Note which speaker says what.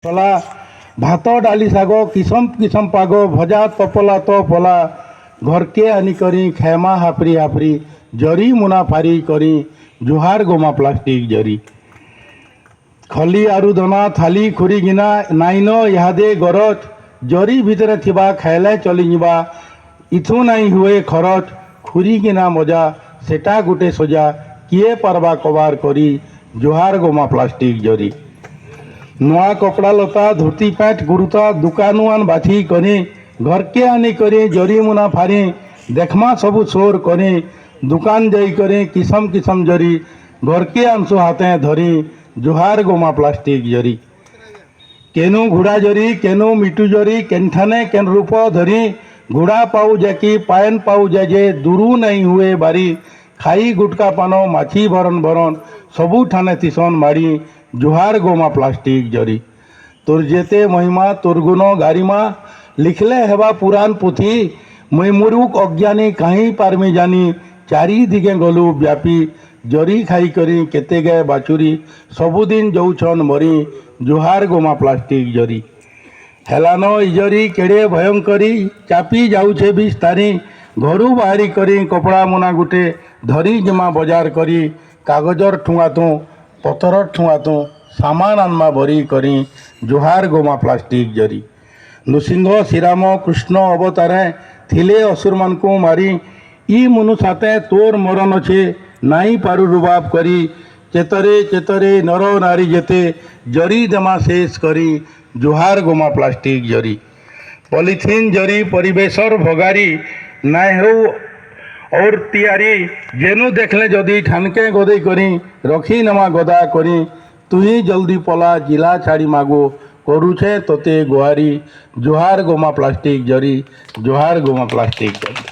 Speaker 1: ପଲା ଭାତ ଡାଲି ଶାଗ କିସମ କିସମ ପାଗ ଭଜା ତପଲା ତ ପଲା ଘରକେ ଆନିକରି ଖାଏମା ହାପରି ହାପରି ଜରି ମୁନା ଫାରି କରି ଜୁହାର ଗୋମା ପ୍ଲାଷ୍ଟିକ ଜରି ଖଲି ଆରୁ ଦନା ଥାଲି ଖୁରି ଗିନା ନାଇନ ଇହାଦେ ଗରଜ ଜରି ଭିତରେ ଥିବା ଖାଇଲେ ଚଲିଯିବା ଇଥୁ ନାଇଁ ହୁଏ ଖରଚ ଖୁରି ଗିନା ମଜା ସେଟା ଗୋଟେ ସଜା କିଏ ପାରବା କବାର କରି ଜୁହାର ଗୋମା ପ୍ଲାଷ୍ଟିକ ଜରି ନୂଆ କପଡ଼ା ଲତା ଧୋତି ପ୍ୟାଣ୍ଟ ଗୁରୁତା ଦୁକାନୁଆନ ବାଛି କରି ଘରକେ ଆନି କରି ଜରି ମୁନା ଫାରି ଦେଖମା ସବୁ ସୋର କରି ଦୁକାନ ଯାଇ କରି କିସମ କିସମ ଜରି ଘରକେ ଆନସୁ ହାତେ ଧରି ଜୁହାର ଗୋମା ପ୍ଲାଷ୍ଟିକ ଜରି କେନୁ ଘୋଡ଼ା ଜରି କେନୁ ମିଟୁ ଜରି କେନଠାନେ କେନ୍ ରୂପ ଧରି ଘୋଡ଼ା ପାଉ ଯାକି ପାଏନ ପାଉ ଯାଜେ ଦୂରୁ ନାଇଁ ହୁଏ ବାରି ଖାଇ ଗୁଟକା ପାନ ମାଛି ଭରନ ଭରନ ସବୁଠାନେ ଥିସନ ମାଡ଼ି ଜୁହାର ଗୋମା ପ୍ଲାଷ୍ଟିକ ଜରି তোর যেতে মহিমা তোর গুণ গারিমা লিখলে হেবা পুরাণ পুথি মুই মুরুক অজ্ঞানী কাহি পারমি জানি চারিদিকে গলু ব্যাপী জরি খাই করি কেতে গে বাছুরি ସବୁଦିନ যৌছন মরি জুহার গোমা প্লাষ্টিক জরি হেলানো ইজরি কেড়ে ভয়ঙ্করী চাপি যাউছে বিস্তারি ঘরু বাহারি করি কপড়া মোনা গুটে ধরি জমা বজার করি কাগজর ঠুঙাতু পতরর ঠুঙাতু সামান আনমা ভরি করি জুহার গোমা প্লাষ্টিক জরি নৃসিংহ শ্রীরাম কৃষ্ণ অবতারে থিলে অসুরমানকু মারি ই মনু সাথে তোর মরণ অছে নাই পারু রুবাব করি চেতরে চেতরে নর নারী যেতে জরি দেমা শেষ করি জুহার গোমা প্লাষ্টিক জরি পলিথিন জরি পরিবেশর ভগারি নাই হেউ और तियारी जेनु देखले जदि ठानके गदई करी रखी नेमा गदा करी तुही जल्दी पला जिला छाड़ी मागो करुछे तोते गुहारी जुहार गोमा प्लास्टिक जरी जुहार गोमा प्लास्टिक जरी।